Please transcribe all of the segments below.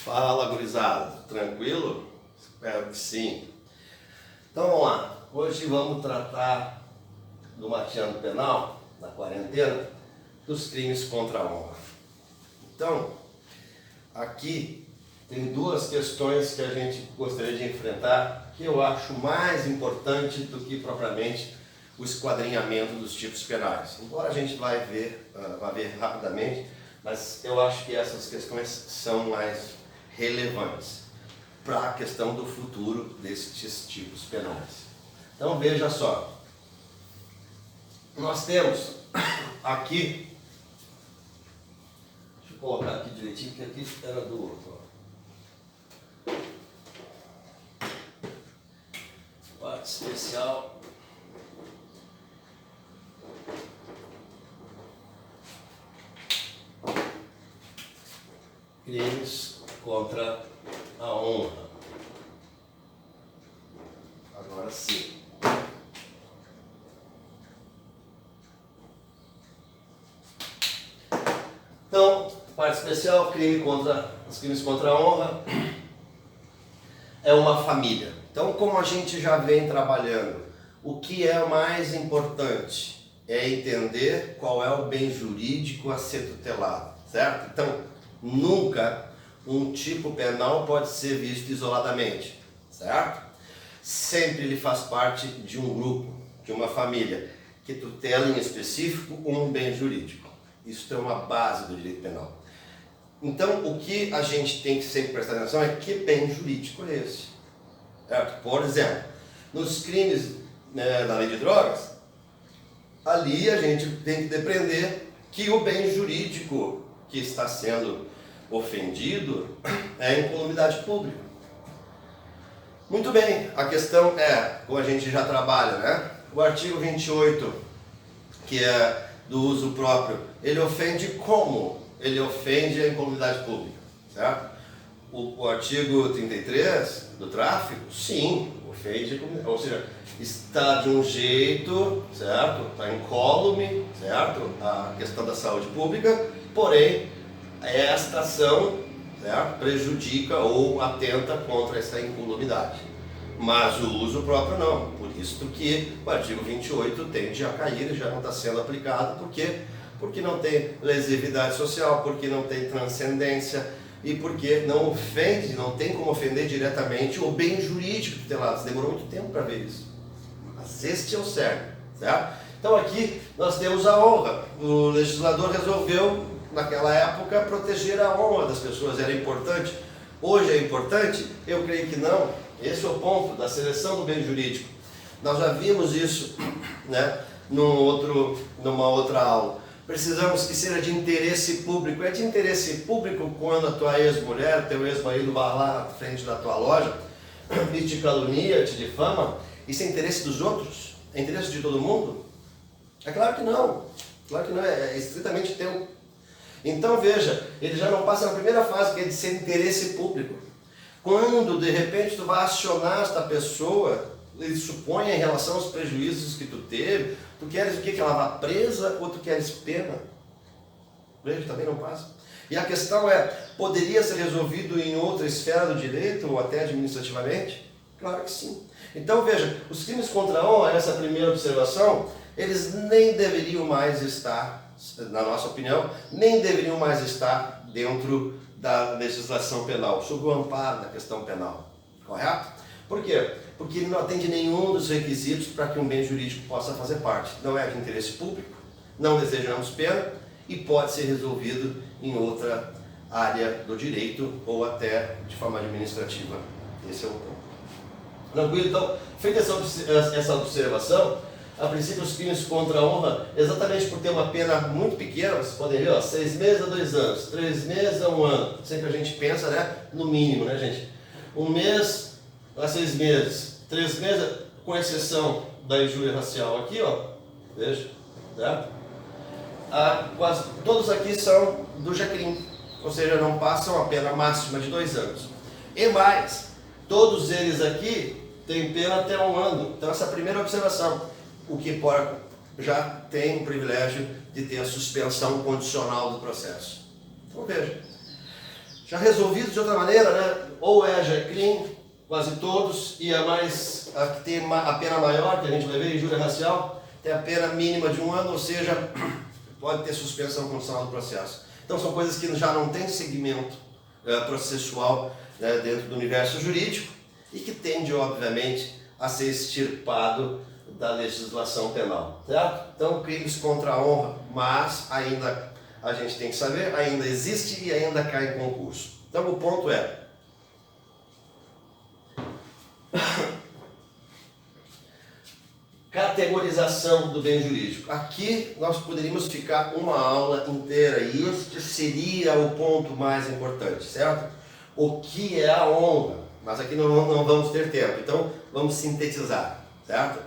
Fala, gurizada, tranquilo? Espero que sim. Então vamos lá, hoje vamos tratar do mateando penal, na quarentena, dos crimes contra a honra. Então, aqui tem duas questões que a gente gostaria de enfrentar, que eu acho mais importante do que propriamente o esquadrinhamento dos tipos penais. Embora a gente vai ver rapidamente, mas eu acho que essas questões são mais relevantes para a questão do futuro desses tipos penais. Então veja só, nós temos aqui, deixa eu colocar aqui direitinho, que aqui era do outro. Parte especial. Crimes contra a honra. Agora sim. Então, parte especial, os crimes contra a honra é uma família. Então, como a gente já vem trabalhando, o que é mais importante é entender qual é o bem jurídico a ser tutelado, certo? Então, nunca um tipo penal pode ser visto isoladamente, certo? Sempre ele faz parte de um grupo, de uma família, que tutela em específico um bem jurídico. Isso é uma base do direito penal. Então, o que a gente tem que sempre prestar atenção é que bem jurídico é esse. Certo? Por exemplo, nos crimes da lei de drogas, ali a gente tem que depreender que o bem jurídico que está sendo ofendido é a incolumidade pública. Muito bem, a questão é, como a gente já trabalha, né? O artigo 28, que é do uso próprio, ele ofende como? Ele ofende a incolumidade pública, certo? O artigo 33 do tráfico, sim, ofende, ou seja, está de um jeito, certo? Está incólume, certo? A questão da saúde pública, porém, esta ação, certo, prejudica ou atenta contra essa incolumidade. Mas o uso próprio não. Por isso que o artigo 28 tende a cair e já não está sendo aplicado. Por quê? Porque não tem lesividade social, porque não tem transcendência e porque não ofende, não tem como ofender diretamente o bem jurídico tutelado. Demorou muito tempo para ver isso. Mas este é o cerne, certo? Então aqui nós temos a honra. O legislador resolveu, naquela época, proteger a honra das pessoas. Era importante. Hoje é importante? Eu creio que não. Esse é o ponto da seleção do bem jurídico. Nós já vimos isso, né, numa outra aula. Precisamos que seja de interesse público. É de interesse público quando a tua ex-mulher, teu ex-marido vai lá na frente da tua loja e te calunia, te difama. Isso é interesse dos outros? É interesse de todo mundo? É claro que não. Claro que não, é estritamente teu. Então veja, ele já não passa na primeira fase, que é de ser interesse público. Quando de repente tu vai acionar esta pessoa, ele supõe em relação aos prejuízos que tu teve, tu queres o quê? Que ela vá presa ou tu queres pena? Veja, também não passa. E a questão é, poderia ser resolvido em outra esfera do direito ou até administrativamente? Claro que sim. Então veja, os crimes contra a honra, essa primeira observação, eles nem deveriam mais estar, na nossa opinião, nem deveriam mais estar dentro da legislação penal, sob o amparo da questão penal, correto? Por quê? Porque ele não atende nenhum dos requisitos para que um bem jurídico possa fazer parte. Não é de interesse público, não desejamos pena e pode ser resolvido em outra área do direito ou até de forma administrativa. Esse é o ponto. Tranquilo? Então, feita essa observação, a princípio os crimes contra a honra, exatamente por ter uma pena muito pequena, vocês podem ver, 6 meses a 2 anos, 3 meses a 1 ano, sempre a gente pensa, né, no mínimo, né, gente? 1 mês a 6 meses, 3 meses, com exceção da injúria racial aqui, ó, veja, certo? Quase todos aqui são do Jacrim, ou seja, não passam a pena máxima de 2 anos. E mais, todos eles aqui têm pena até 1 ano. Então essa é a primeira observação. O que já tem o privilégio de ter a suspensão condicional do processo. Então veja, Já resolvido de outra maneira, né? Ou já é clean, quase todos, e a que tem a pena maior, que a gente vai ver, injúria racial, tem a pena mínima de 1 ano, ou seja, pode ter suspensão condicional do processo. Então são coisas que já não têm segmento processual, né, dentro do universo jurídico e que tende, obviamente, a ser extirpado da legislação penal, certo? Então, crimes contra a honra, mas ainda a gente tem que saber, ainda existe e ainda cai em concurso. Então, o ponto é: categorização do bem jurídico. Aqui nós poderíamos ficar uma aula inteira e este seria o ponto mais importante, certo? O que é a honra? Mas aqui não vamos ter tempo, então vamos sintetizar, certo?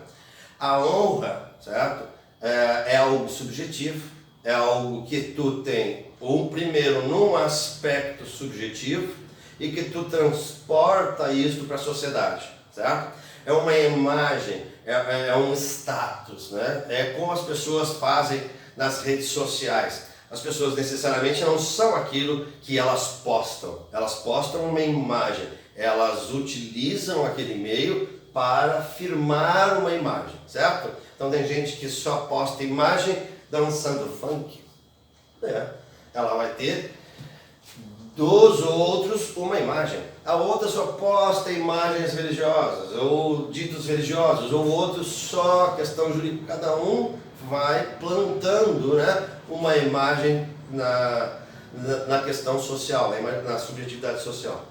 A honra, certo? É algo subjetivo, é algo que tu tem, primeiro, num aspecto subjetivo e que tu transporta isso para a sociedade, certo? É uma imagem, é um status, né? É como as pessoas fazem nas redes sociais. As pessoas necessariamente não são aquilo que elas postam uma imagem, elas utilizam aquele meio para firmar uma imagem, certo? Então tem gente que só posta imagem dançando funk, ela vai ter dos outros uma imagem. A outra só posta imagens religiosas, ou ditos religiosos, ou outro só questão jurídica. Cada um vai plantando, né, uma imagem na questão social, na subjetividade social.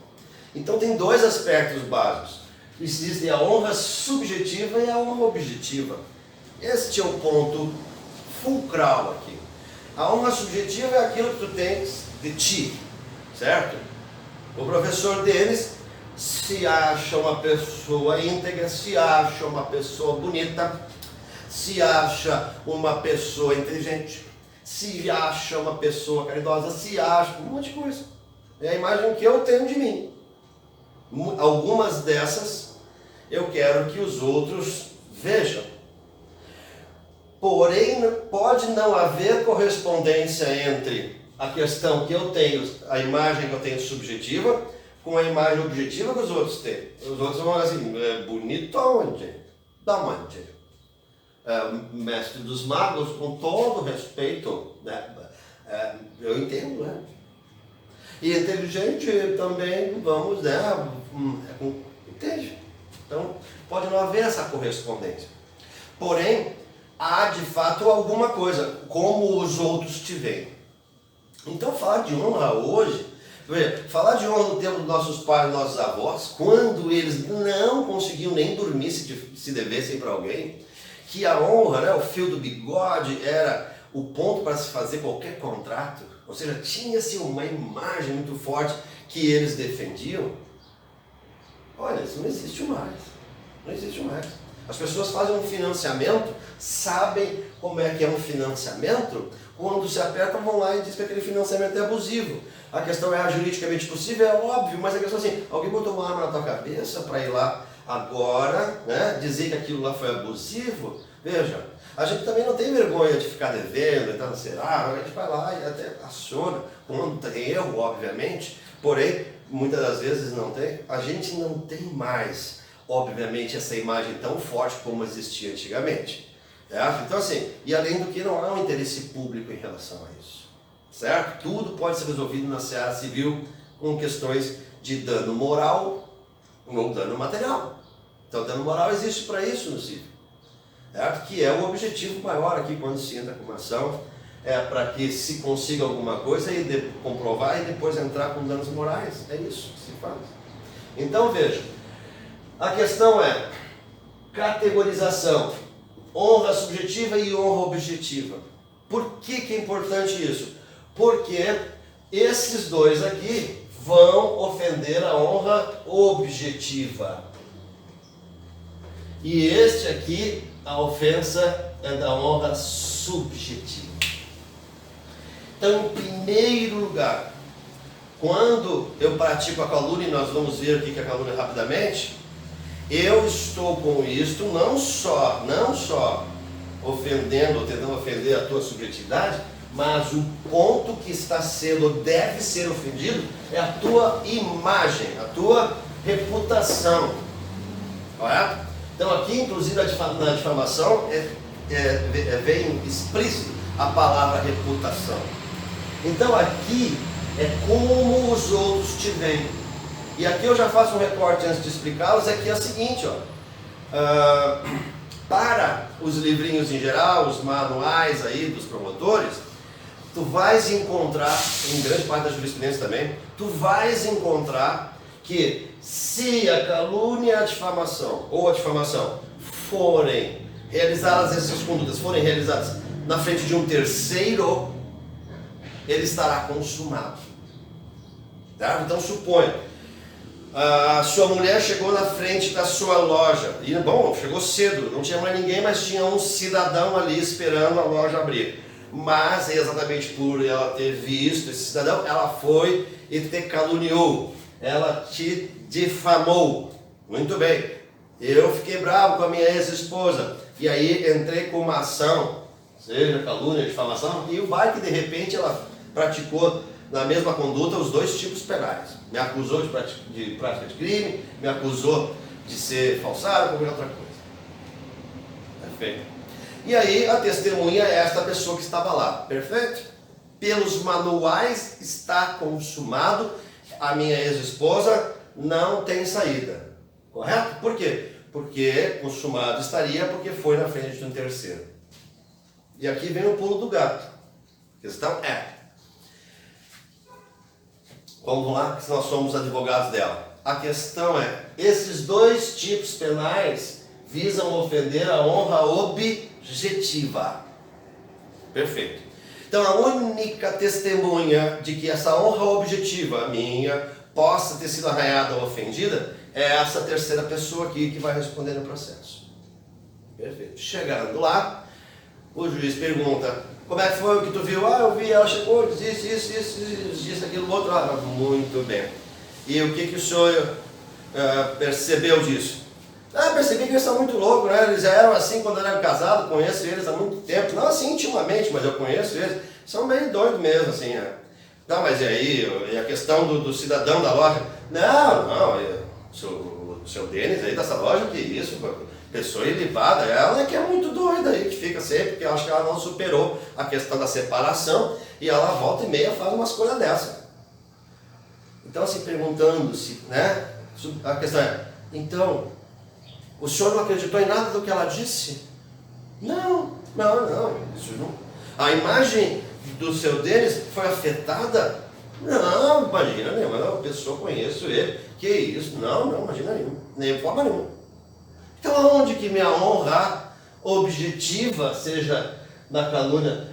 Então tem dois aspectos básicos. Existe a honra subjetiva e a honra objetiva. Este é o ponto fulcral aqui. A honra subjetiva é aquilo que tu tens de ti, certo? O professor Denis se acha uma pessoa íntegra, se acha uma pessoa bonita, se acha uma pessoa inteligente, se acha uma pessoa caridosa, se acha um monte de coisa. É a imagem que eu tenho de mim. Algumas dessas eu quero que os outros vejam. Porém, pode não haver correspondência entre a questão que eu tenho, a imagem que eu tenho subjetiva, com a imagem objetiva que os outros têm. Os outros vão assim, bonito aonde? Da onde? Mestre dos magos, com todo respeito, né? Eu entendo, né? E inteligente também, vamos, né? Entende? Então, pode não haver essa correspondência. Porém, há de fato alguma coisa, como os outros te veem. Então, falar de honra hoje, falar de honra no tempo dos nossos pais e nossos avós, quando eles não conseguiam nem dormir se devessem para alguém, que a honra, né, o fio do bigode, era o ponto para se fazer qualquer contrato, ou seja, tinha-se uma imagem muito forte que eles defendiam. Olha, isso não existe mais. Não existe mais. As pessoas fazem um financiamento, sabem como é que é um financiamento, quando se apertam vão lá e dizem que aquele financiamento é abusivo. A questão é juridicamente possível, é óbvio, mas a questão é assim, alguém botou uma arma na tua cabeça para ir lá agora, né, dizer que aquilo lá foi abusivo? Veja, a gente também não tem vergonha de ficar devendo, então, será? A gente vai lá e até aciona, quando tem erro, obviamente, porém, muitas das vezes não tem. A gente não tem mais, obviamente, essa imagem tão forte como existia antigamente. Certo? Então assim, e além do que não há um interesse público em relação a isso. Certo? Tudo pode ser resolvido na seara civil com questões de dano moral ou dano material. Então dano moral existe para isso no civil. Certo? Que é o objetivo maior aqui quando se entra com uma ação, para que se consiga alguma coisa e comprovar e depois entrar com danos morais. É isso que se faz. Então veja, a questão é categorização, honra subjetiva e honra objetiva. Por que é importante isso? Porque esses dois aqui vão ofender a honra objetiva. E este aqui, a ofensa é da honra subjetiva. Então, em primeiro lugar, quando eu pratico a calúnia, e nós vamos ver aqui que a calúnia rapidamente, eu estou com isto não só ofendendo ou tentando ofender a tua subjetividade, mas o ponto que está sendo, deve ser ofendido, é a tua imagem, a tua reputação. Correto? Então aqui, inclusive, na difamação, vem explícito a palavra reputação. Então aqui é como os outros te veem. E aqui eu já faço um recorte antes de explicá-los, é que é o seguinte, para os livrinhos em geral, os manuais aí dos promotores, tu vais encontrar, em grande parte da jurisprudência também, tu vais encontrar que se a calúnia e a difamação, ou a difamação, forem realizadas, essas condutas forem realizadas na frente de um terceiro, ele estará consumado. Tá? Então suponha, a sua mulher chegou na frente da sua loja, e bom, chegou cedo, não tinha mais ninguém, mas tinha um cidadão ali esperando a loja abrir. Mas exatamente por ela ter visto esse cidadão, ela foi e te caluniou, ela te difamou. Muito bem, eu fiquei bravo com a minha ex-esposa, e aí entrei com uma ação, seja calúnia, difamação, e o que de repente ela praticou na mesma conduta os dois tipos penais. Me acusou de prática de crime, me acusou de ser falsário, ou qualquer outra coisa. Perfeito. E aí a testemunha é esta pessoa que estava lá. Perfeito? Pelos manuais está consumado, a minha ex-esposa não tem saída. Correto? Por quê? Porque consumado estaria porque foi na frente de um terceiro. E aqui vem o pulo do gato. A questão é, vamos lá, que nós somos advogados dela. A questão é, esses dois tipos penais visam ofender a honra objetiva. Perfeito. Então a única testemunha de que essa honra objetiva minha possa ter sido arranhada ou ofendida é essa terceira pessoa aqui que vai responder no processo. Perfeito. Chegando lá, o juiz pergunta, como é que foi o que tu viu? Eu vi, ela chegou, disse aquilo, outro. Muito bem. E o que o senhor percebeu disso? Percebi que eles são muito loucos, né? Eles já eram assim quando eram casados, conheço eles há muito tempo. Não assim intimamente, mas eu conheço eles. São meio doidos mesmo, assim. Não, mas e aí? E a questão do cidadão da loja? Não, o seu Denis aí dessa loja, que isso? Pessoa ilibada, ela é que é muito doida aí, que fica sempre, porque eu acho que ela não superou a questão da separação e ela volta e meia faz umas coisas dessas. Então, assim, perguntando-se, né? A questão é, então, o senhor não acreditou em nada do que ela disse? Não, isso não. A imagem do seu Denis foi afetada? Não, imagina nenhuma, a pessoa conheço ele, que isso? Não, imagina nenhuma, nem de forma nenhuma. Então onde que minha honra objetiva, seja na calúnia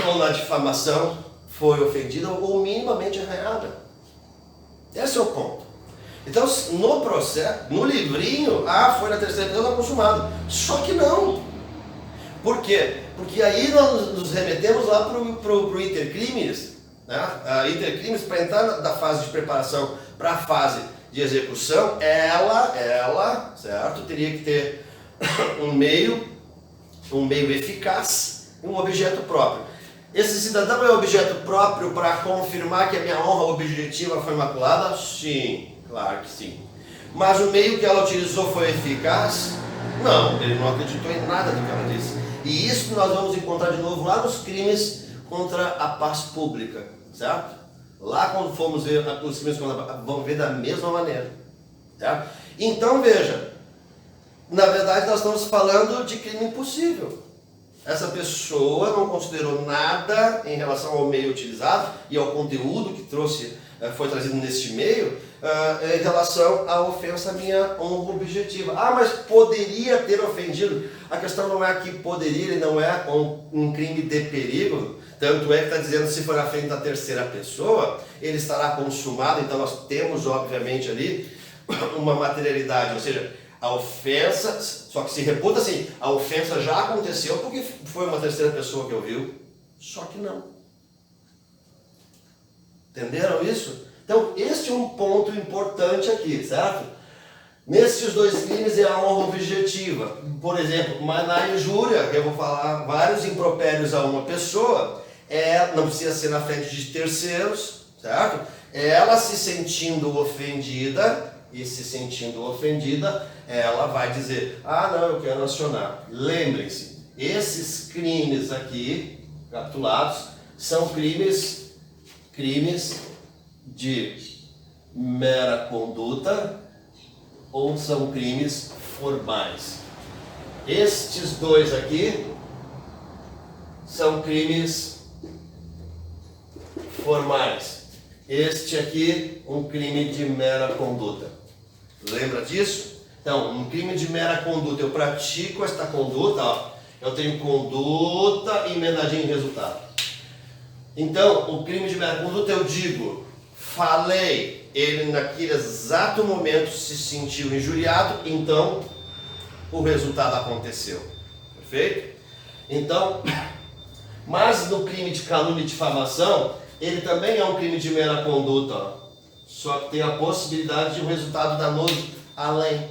ou na difamação, foi ofendida ou minimamente arranhada? Esse é o ponto. Então no processo, no livrinho, foi na terceira pessoa, está consumado. Só que não. Por quê? Porque aí nós nos remetemos lá para o intercrimes, né? A intercrimes, para entrar da fase de preparação para a fase de execução, ela, certo, teria que ter um meio eficaz e um objeto próprio. Esse cidadão é objeto próprio para confirmar que a minha honra objetiva foi maculada? Sim, claro que sim. Mas o meio que ela utilizou foi eficaz? Não, ele não acreditou em nada do que ela disse. E isso nós vamos encontrar de novo lá nos crimes contra a paz pública, certo? Lá quando formos ver os crimes contra a paz, vamos ver da mesma maneira, certo? Então veja, na verdade nós estamos falando de crime impossível. Essa pessoa não considerou nada em relação ao meio utilizado e ao conteúdo que foi trazido neste meio em relação à ofensa à minha honra objetiva. Mas poderia ter ofendido. A questão não é que poderia, ele não é um crime de perigo. Tanto é que está dizendo se for na frente da terceira pessoa, ele estará consumado. Então nós temos obviamente ali uma materialidade, ou seja, a ofensa, só que se reputa assim, a ofensa já aconteceu porque foi uma terceira pessoa que ouviu, só que não. Entenderam isso? Então, este é um ponto importante aqui, certo? Nesses dois crimes é a honra objetiva. Por exemplo, mas na injúria, que eu vou falar vários impropérios a uma pessoa, não precisa ser na frente de terceiros, certo? Ela se sentindo ofendida, ela vai dizer, ah não, eu quero acionar. Lembrem-se, esses crimes aqui, capitulados, são crimes de mera conduta ou são crimes formais. Estes dois aqui são crimes formais. Este aqui, um crime de mera conduta. Lembra disso? Então, um crime de mera conduta, eu pratico esta conduta, ó, eu tenho conduta e emendadinho em resultado. Então, o crime de mera conduta, eu digo, falei, ele naquele exato momento se sentiu injuriado, então o resultado aconteceu. Perfeito? Então, mas no crime de calúnia e difamação, ele também é um crime de mera conduta, ó, só que tem a possibilidade de um resultado danoso além.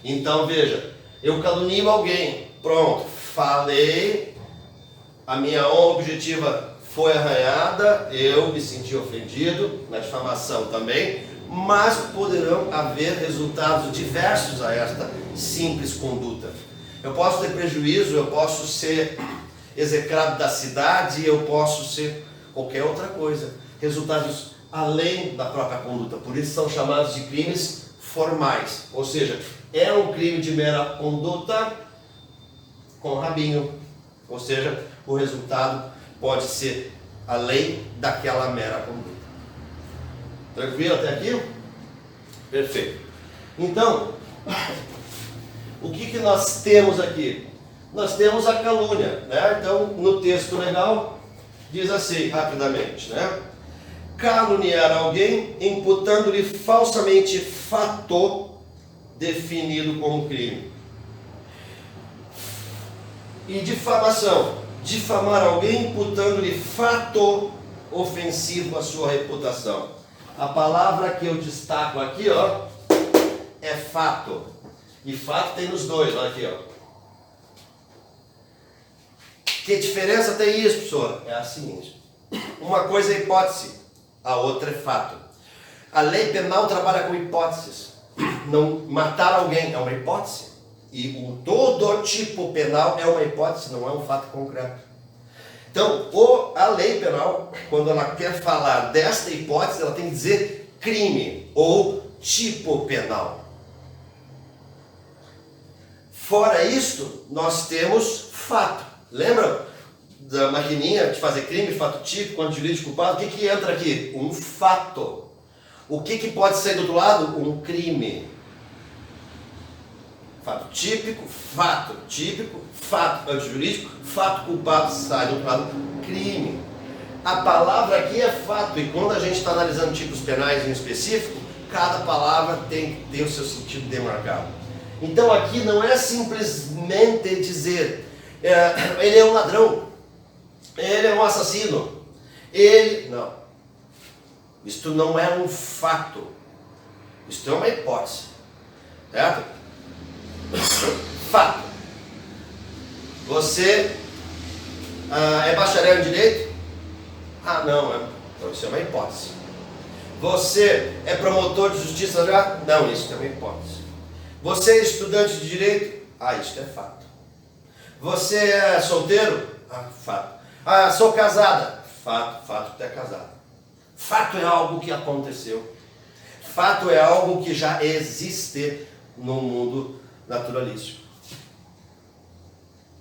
Então veja, eu calunio alguém, pronto, falei, a minha honra objetiva foi arranhada, eu me senti ofendido, na difamação também, mas poderão haver resultados diversos a esta simples conduta. Eu posso ter prejuízo, eu posso ser execrado da cidade, eu posso ser qualquer outra coisa. Resultados além da própria conduta. Por isso são chamados de crimes formais. Ou seja, é um crime de mera conduta com rabinho. Ou seja, o resultado pode ser além daquela mera conduta. Tranquilo até aqui? Perfeito. Então, o que nós temos aqui? Nós temos a calúnia, né? Então, no texto legal, diz assim, rapidamente, né? Caluniar alguém, imputando-lhe falsamente fato definido como crime. E difamação, difamar alguém, imputando-lhe fato ofensivo à sua reputação. A palavra que eu destaco aqui, ó, é fato. E fato tem nos dois, olha aqui, ó. Que diferença tem isso, professor? É a seguinte: uma coisa é hipótese, a outra é fato. A lei penal trabalha com hipóteses. Não matar alguém é uma hipótese. E todo tipo penal é uma hipótese, não é um fato concreto. Então, a lei penal, quando ela quer falar desta hipótese, ela tem que dizer crime ou tipo penal. Fora isto, nós temos fato. Lembra da maquininha de fazer crime, fato típico, quando jurídico culpado? O que entra aqui? Um fato. O que pode sair do outro lado? Um crime. Fato típico, fato antijurídico, fato culpado, sai do outro lado, crime. A palavra aqui é fato, e quando a gente está analisando tipos penais em específico, cada palavra tem que ter o seu sentido demarcado. Então aqui não é simplesmente dizer ele é um ladrão, ele é um assassino, não. Isto não é um fato, isto é uma hipótese, certo? Fato. Você é bacharel em direito? Ah, não, então isso é uma hipótese. Você é promotor de justiça já? Não, isso é uma hipótese. Você é estudante de direito? Ah, isso é fato. Você é solteiro? Ah, fato. Ah, sou casada? Fato que é casada. Fato é algo que aconteceu. Fato é algo que já existe no mundo naturalístico.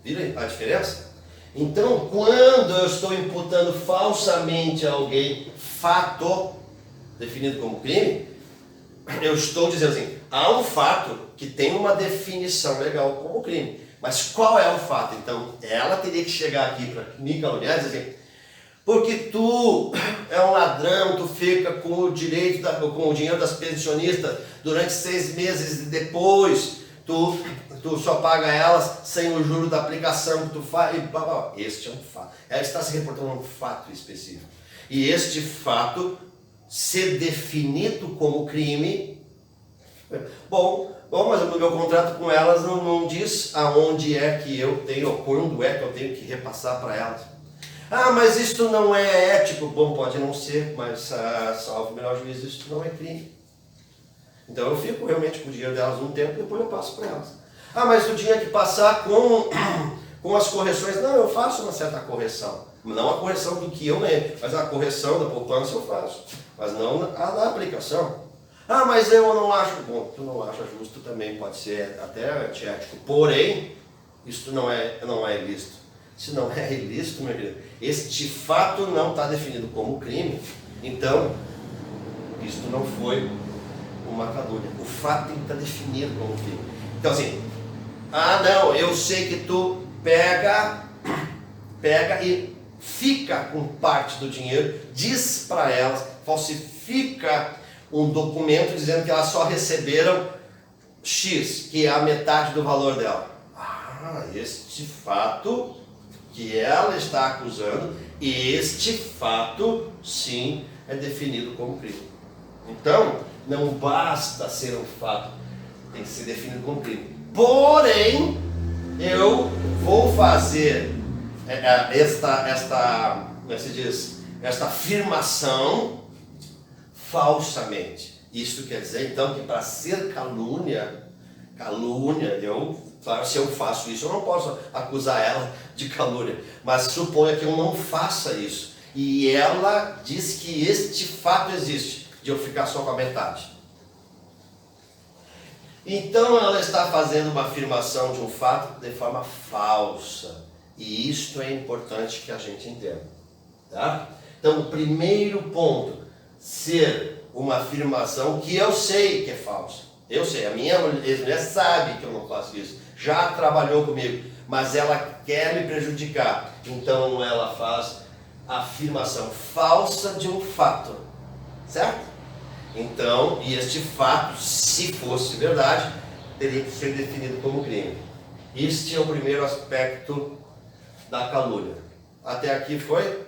Viram a diferença? Então, quando eu estou imputando falsamente a alguém fato, definido como crime, eu estou dizendo assim, há um fato que tem uma definição legal como crime. Mas qual é o fato? Então, ela teria que chegar aqui para me caluniar e dizer assim, porque tu é um ladrão, tu fica com o direito, com o dinheiro das pensionistas durante 6 meses e depois tu só paga elas sem o juro da aplicação que tu faz. Este é um fato. Ela está se reportando a um fato específico. E este fato ser definido como crime. Bom, mas no meu contrato com elas não diz aonde é que eu tenho, ou quando é que eu tenho que repassar para elas. Ah, mas isto não é ético. Bom, pode não ser, mas salvo o melhor juízo, isto não é crime. Então eu fico realmente com o dinheiro delas um tempo e depois eu passo para elas. Ah, mas tu tinha que passar com as correções. Não, eu faço uma certa correção. Não a correção do que eu lembro, mas a correção da poupança eu faço. Mas não a da aplicação. Ah, mas eu não acho. Bom, tu não acha justo também, pode ser até antiético. Porém, isso não é ilícito. Se não é ilícito, meu querido, este fato não está definido como crime, então, isto não foi uma calúnia. O fato tem que estar definido como crime. Então assim, ah não, eu sei que tu pega e fica com parte do dinheiro, diz para elas, falsifica um documento dizendo que elas só receberam X, que é a metade do valor dela. Ah, este fato que ela está acusando, este fato sim é definido como crime. Então, não basta ser um fato, tem que ser definido como crime. Porém, eu vou fazer esta afirmação falsamente. Isso quer dizer, então, que para ser calúnia, claro, se eu faço isso, eu não posso acusar ela de calúnia, mas suponha que eu não faça isso. E ela diz que este fato existe, de eu ficar só com a metade. Então ela está fazendo uma afirmação de um fato de forma falsa. E isto é importante que a gente entenda. Tá? Então o primeiro ponto, ser uma afirmação que eu sei que é falsa. Eu sei, a minha mulher sabe que eu não faço isso. Já trabalhou comigo, mas ela quer me prejudicar. Então ela faz a afirmação falsa de um fato. Certo? Então, e este fato, se fosse verdade, teria que ser definido como crime. Este é o primeiro aspecto da calúnia. Até aqui foi?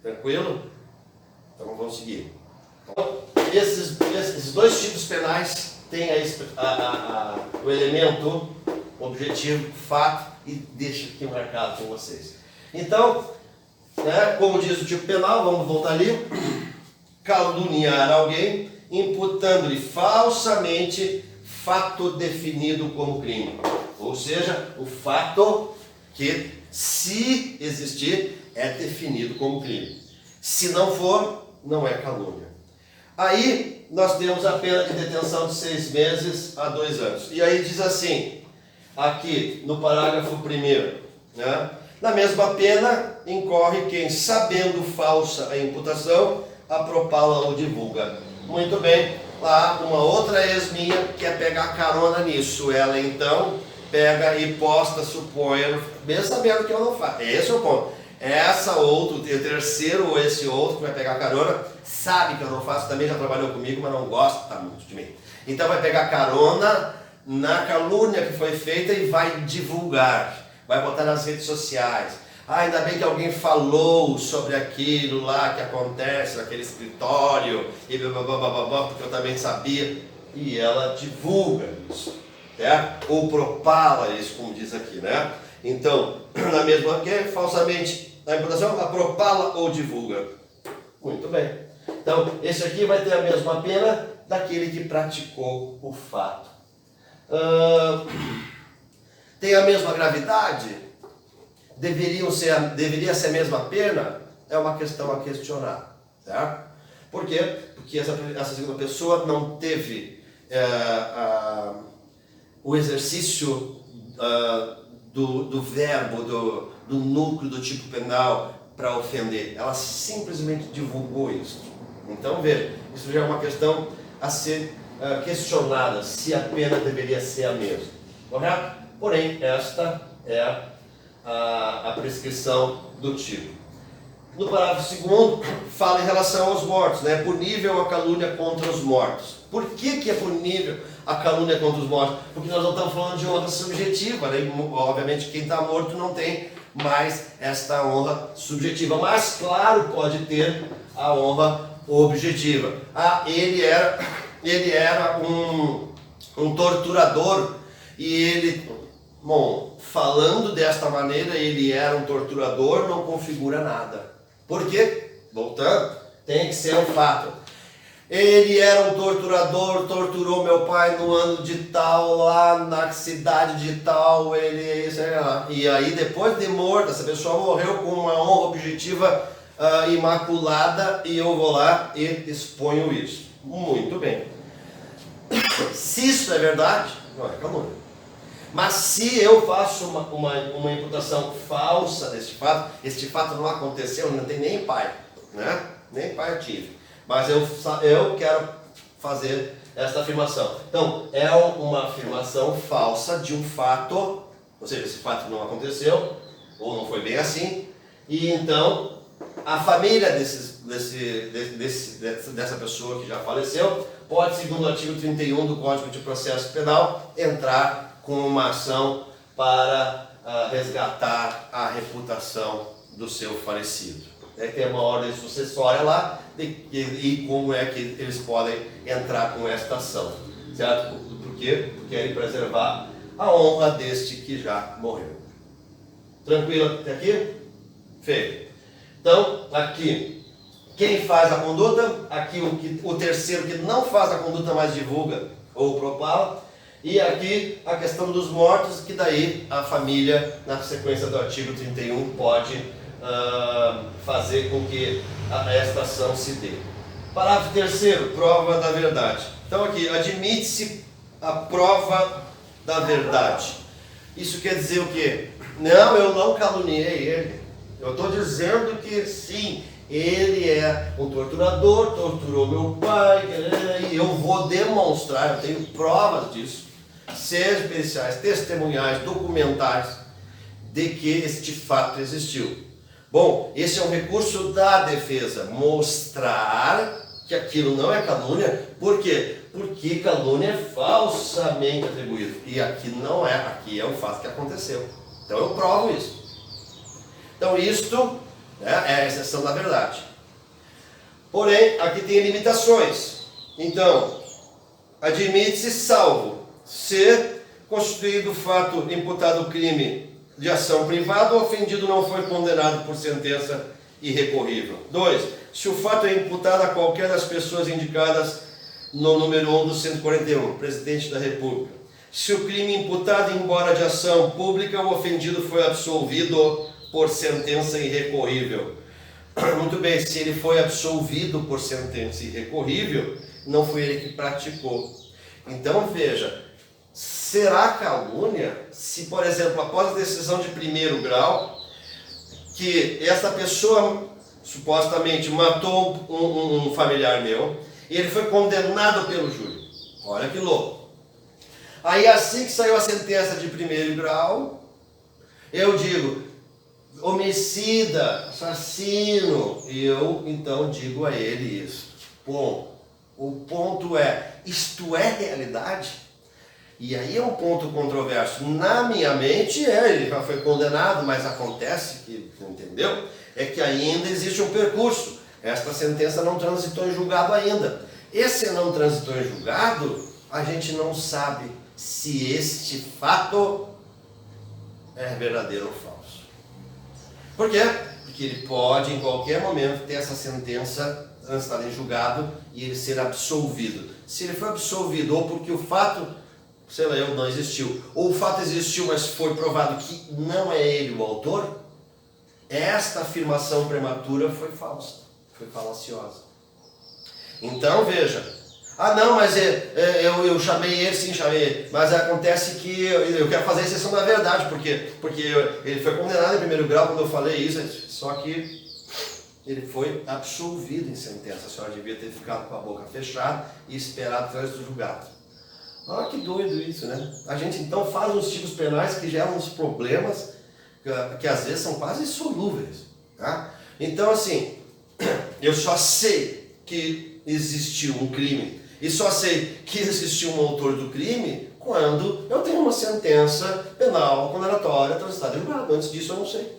Tranquilo? Então vamos seguir. Então, esses dois tipos penais têm o elemento objetivo, fato, e deixa aqui marcado com vocês. Então, como diz o tipo penal, vamos voltar ali. Caluniar alguém, imputando-lhe falsamente fato definido como crime. Ou seja, o fato que, se existir, é definido como crime. Se não for, não é calúnia. Aí, nós temos a pena de detenção de 6 meses a 2 anos. E aí diz assim, aqui no parágrafo 1º, né? Na mesma pena, incorre quem, sabendo falsa a imputação, a propala ou divulga. Muito bem, lá uma outra ex minha quer pegar carona nisso. Ela então pega e posta, suponho, mesmo sabendo que eu não faço. Esse é o ponto. Essa outra, o terceiro ou esse outro que vai pegar carona, sabe que eu não faço, também já trabalhou comigo, mas não gosta muito de mim. Então vai pegar carona na calúnia que foi feita e vai divulgar. Vai botar nas redes sociais. Ah, ainda bem que alguém falou sobre aquilo lá que acontece naquele escritório, e blá, blá, blá, blá, blá, porque eu também sabia. E ela divulga isso, né? Ou propala isso, como diz aqui, né? Então, na mesma que falsamente a imputação, a propala ou divulga. Muito bem. Então, esse aqui vai ter a mesma pena daquele que praticou o fato. Tem a mesma gravidade? Deveria ser a mesma pena? É uma questão a questionar, certo? Por quê? Porque essa segunda pessoa não teve o exercício do verbo, do núcleo do tipo penal para ofender. Ela simplesmente divulgou isso. Então, veja, isso já é uma questão a ser questionada, se a pena deveria ser a mesma. Correto? Porém, esta é a prescrição do tipo. No parágrafo 2º, fala em relação aos mortos, né? É punível a calúnia contra os mortos. Por que é punível a calúnia contra os mortos? Porque nós não estamos falando de honra subjetiva, né? Obviamente quem está morto não tem mais esta honra subjetiva, mas claro, pode ter a honra objetiva. Ah, ele era um torturador e ele Bom, falando desta maneira, ele era um torturador, não configura nada. Por quê? Voltando, tem que ser um fato. Ele era um torturador, torturou meu pai no ano de tal, lá na cidade de tal, sei lá. E aí depois de morto, essa pessoa morreu com uma honra objetiva imaculada, e eu vou lá e exponho isso. Muito bem. Se isso é verdade, não é calúnia. Mas se eu faço uma imputação falsa deste fato, este fato não aconteceu, não tem nem pai, né? Nem pai eu tive. Mas eu quero fazer esta afirmação. Então, é uma afirmação falsa de um fato, ou seja, esse fato não aconteceu, ou não foi bem assim, e então a família dessa pessoa que já faleceu pode, segundo o artigo 31 do Código de Processo Penal, entrar com uma ação para resgatar a reputação do seu falecido. Tem uma ordem sucessória lá e como é que eles podem entrar com esta ação, certo? Por quê? Porque querem preservar a honra deste que já morreu. Tranquilo até aqui? Feito. Então, aqui, quem faz a conduta? Aqui o terceiro que não faz a conduta, mas divulga ou propala. E aqui a questão dos mortos, que daí a família, na sequência do artigo 31, pode fazer com que esta ação se dê. Parágrafo 3º, prova da verdade. Então aqui, admite-se a prova da verdade. Isso quer dizer o quê? Não, eu não caluniei ele. Eu estou dizendo que sim, ele é um torturador, torturou meu pai, e eu vou demonstrar, eu tenho provas disso, sejam periciais, testemunhais, documentais, de que este fato existiu. Bom, esse é um recurso da defesa, mostrar que aquilo não é calúnia. Por quê? Porque calúnia é falsamente atribuído. E aqui não é, aqui é um fato que aconteceu. Então eu provo isso. Então isto é a exceção da verdade. Porém, aqui tem limitações. Então, admite-se salvo se constituído o fato imputado o crime de ação privada, o ofendido não foi condenado por sentença irrecorrível. 2. Se o fato é imputado a qualquer das pessoas indicadas no número 1 do 141, Presidente da República. Se o crime imputado, embora de ação pública, o ofendido foi absolvido por sentença irrecorrível. Muito bem, se ele foi absolvido por sentença irrecorrível, não foi ele que praticou. Então veja, será calúnia se, por exemplo, após a decisão de primeiro grau, que essa pessoa supostamente matou um familiar meu, e ele foi condenado pelo júri? Olha que louco. Aí assim que saiu a sentença de primeiro grau, eu digo, homicida, assassino, e eu então digo a ele isso. Bom, o ponto é, isto é realidade? E aí é um ponto controverso. Na minha mente, ele já foi condenado, mas acontece que, entendeu? É que ainda existe um percurso. Esta sentença não transitou em julgado ainda. Esse não transitou em julgado, a gente não sabe se este fato é verdadeiro ou falso. Por quê? Porque ele pode, em qualquer momento, ter essa sentença transitada em julgado e ele ser absolvido. Se ele foi absolvido, ou porque o fato, sei lá, não existiu, ou o fato existiu, mas foi provado que não é ele o autor, esta afirmação prematura foi falsa, foi falaciosa. Então, veja, não, mas eu chamei ele, sim, chamei ele, mas acontece que eu quero fazer a exceção da verdade, porque ele foi condenado em primeiro grau quando eu falei isso, só que ele foi absolvido em sentença. A senhora devia ter ficado com a boca fechada e esperado o trânsito julgado. Olha que doido isso, né? A gente então faz uns tipos penais que geram uns problemas que às vezes são quase insolúveis, tá? Então assim, eu só sei que existiu um crime e só sei que existiu um autor do crime quando eu tenho uma sentença penal condenatória transitada em julgado. Antes disso eu não sei.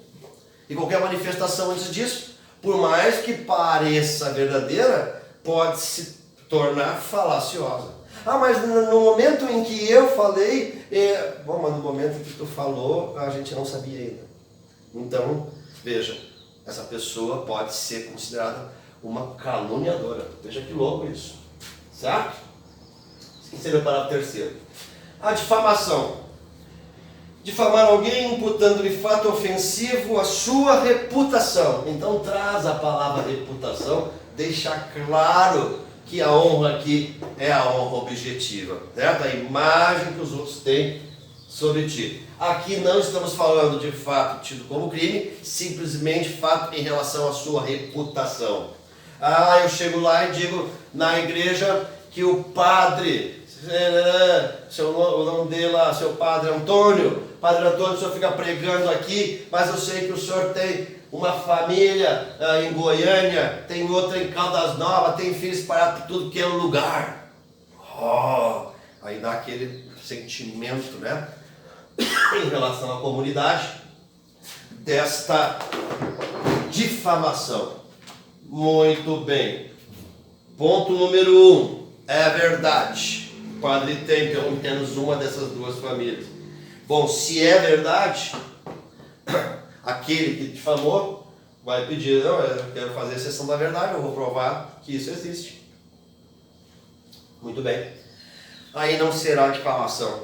E qualquer manifestação antes disso, por mais que pareça verdadeira, pode se tornar falaciosa. Ah, mas no momento em que eu falei, bom, mas no momento em que tu falou, a gente não sabia ainda. Então, veja, essa pessoa pode ser considerada uma caluniadora. Veja que louco isso. Certo? Esse seria o parágrafo terceiro. A difamação. Difamar alguém imputando-lhe fato ofensivo à sua reputação. Então traz a palavra reputação, deixa claro que a honra aqui é a honra objetiva, certo? A imagem que os outros têm sobre ti. Aqui não estamos falando de fato tido como crime, simplesmente fato em relação à sua reputação. Ah, eu chego lá e digo na igreja que o padre, o nome dele lá, seu padre Antônio, o senhor fica pregando aqui, mas eu sei que o senhor tem uma família em Goiânia, tem outra em Caldas Novas, tem filhos espalhados por tudo que é lugar. Aí dá aquele sentimento, né? Em relação à comunidade, desta difamação. Muito bem. Ponto número 1. É verdade. O padre tem pelo menos uma dessas duas famílias. Bom, se é verdade, aquele que difamou vai pedir, não, eu quero fazer a exceção da verdade, eu vou provar que isso existe. Muito bem. Aí não será difamação,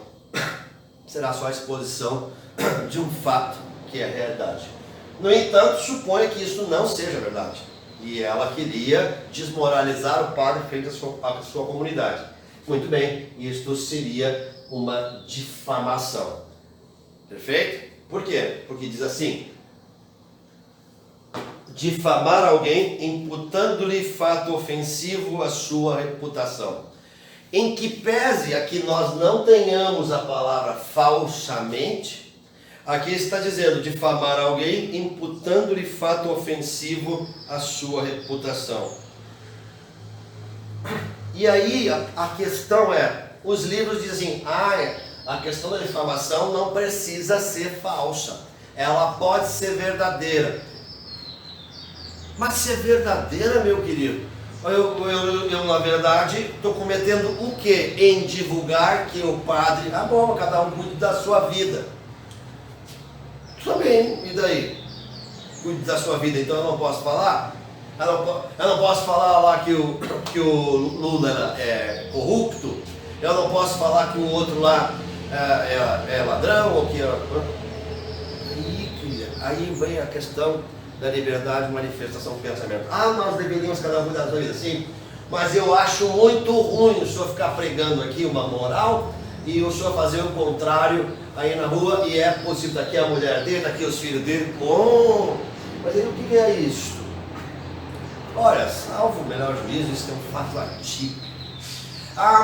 será só a exposição de um fato que é realidade. No entanto, suponha que isso não seja verdade. E ela queria desmoralizar o padre frente à sua comunidade. Muito bem, isto seria uma difamação. Perfeito? Por quê? Porque diz assim: difamar alguém imputando-lhe fato ofensivo à sua reputação. Em que pese a que nós não tenhamos a palavra falsamente, aqui está dizendo difamar alguém imputando-lhe fato ofensivo à sua reputação. E aí a questão é, os livros dizem, a questão da difamação não precisa ser falsa, ela pode ser verdadeira. Mas se é verdadeira, meu querido, eu na verdade estou cometendo o quê? Em divulgar que o padre, bom, cada um cuide da sua vida. Tudo bem, e daí? Cuide da sua vida, então eu não posso falar? Eu não posso falar lá que o Lula é corrupto? Eu não posso falar que o outro lá é ladrão? Ou que aí vem a questão da liberdade de manifestação do pensamento. Nós deveríamos cada um cuidar da sua vida, sim, mas eu acho muito ruim o senhor ficar pregando aqui uma moral e o senhor fazer o contrário aí na rua, e é possível, daqui a mulher dele, daqui os filhos dele. Bom, mas aí o que é isso? Olha, salvo o melhor juízo, isso é um fato atípico.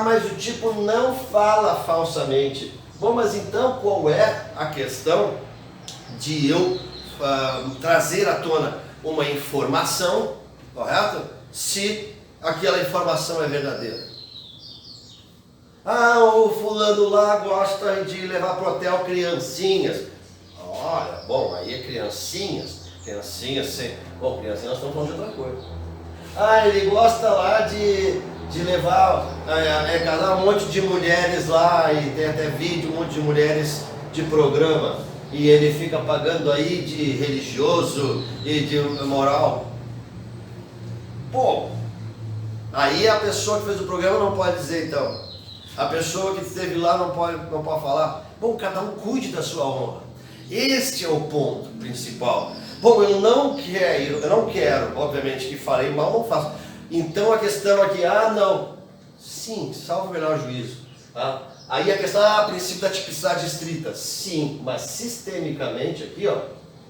Mas o tipo não fala falsamente. Bom, mas então qual é a questão de eu trazer à tona uma informação, correto? Se aquela informação é verdadeira. O fulano lá gosta de levar pro hotel criancinhas. Olha, bom, aí é criancinhas, sim. Bom, criancinhas nós estamos falando de outra coisa. Ele gosta lá de levar, casar um monte de mulheres lá, e tem até vídeo, um monte de mulheres de programa, e ele fica pagando aí de religioso e de moral. Pô, aí a pessoa que fez o programa não pode dizer então. A pessoa que esteve lá não pode falar. Bom, cada um cuide da sua honra. Este é o ponto principal. Bom, eu não quero, obviamente, que falei mal, não faço. Então a questão aqui, não. Sim, salvo o melhor juízo. Tá? Aí a questão, princípio da tipicidade estrita. Sim, mas sistemicamente aqui,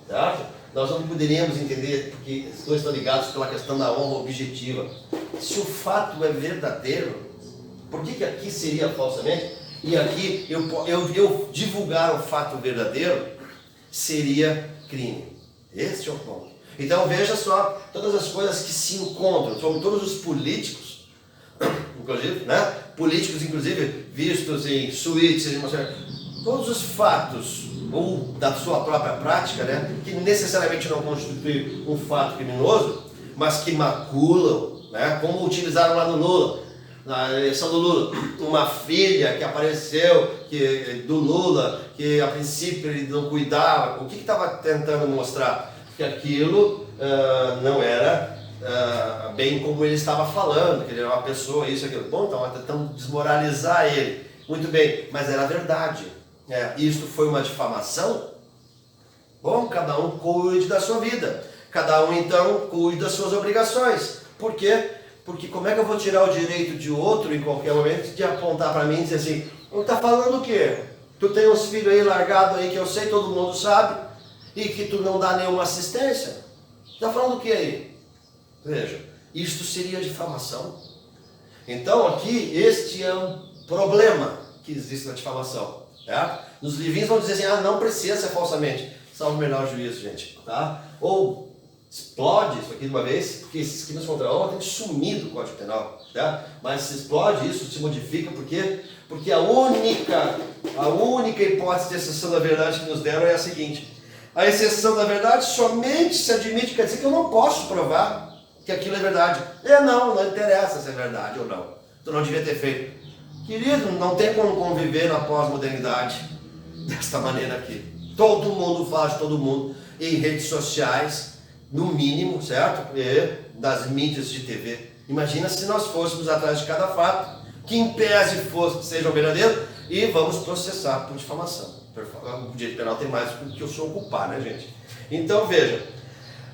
certo? Nós não poderíamos entender, porque os dois estão ligados pela questão da honra objetiva. Se o fato é verdadeiro, por que aqui seria falsamente? E aqui eu divulgar o fato verdadeiro seria crime. Este é o ponto. Então veja só, todas as coisas que se encontram, sobre todos os políticos, inclusive, né? Políticos inclusive vistos em suítes, todos os fatos, ou da sua própria prática, né? Que necessariamente não constituem um fato criminoso, mas que maculam, né? Como utilizaram lá no Lula. na eleição do Lula, uma filha que apareceu do Lula, que a princípio ele não cuidava, o que estava tentando mostrar? Que aquilo não era bem como ele estava falando, que ele era uma pessoa, isso, aquilo. Bom, então tentando desmoralizar ele. Muito bem, mas era verdade. Isto foi uma difamação? Bom, cada um cuide da sua vida. Cada um, então, cuide das suas obrigações. Por quê? Porque como é que eu vou tirar o direito de outro em qualquer momento de apontar para mim e dizer assim, não tá falando o quê? Tu tem uns filhos aí largados aí que eu sei, todo mundo sabe, e que tu não dá nenhuma assistência? Tá falando o quê aí? Veja, isto seria difamação. Então aqui, este é um problema que existe na difamação. Tá? Nos livrinhos vão dizer assim, não precisa ser falsamente. Salve o melhor juízo, gente. Tá? Ou explode isso aqui de uma vez, porque esses crimes contra a honra tem que sumir do Código Penal. Tá? Mas se explode isso, se modifica, por quê? Porque a única hipótese de exceção da verdade que nos deram é a seguinte: a exceção da verdade somente se admite, quer dizer que eu não posso provar que aquilo é verdade. Não interessa se é verdade ou não. Tu não devia ter feito. Querido, não tem como conviver na pós-modernidade desta maneira aqui. Todo mundo fala de todo mundo em redes sociais, no mínimo, certo? E das mídias de TV. Imagina se nós fôssemos atrás de cada fato, que em pese sejam verdadeiros, e vamos processar por difamação. O direito penal tem mais do que eu sou culpar, né, gente? Então, veja,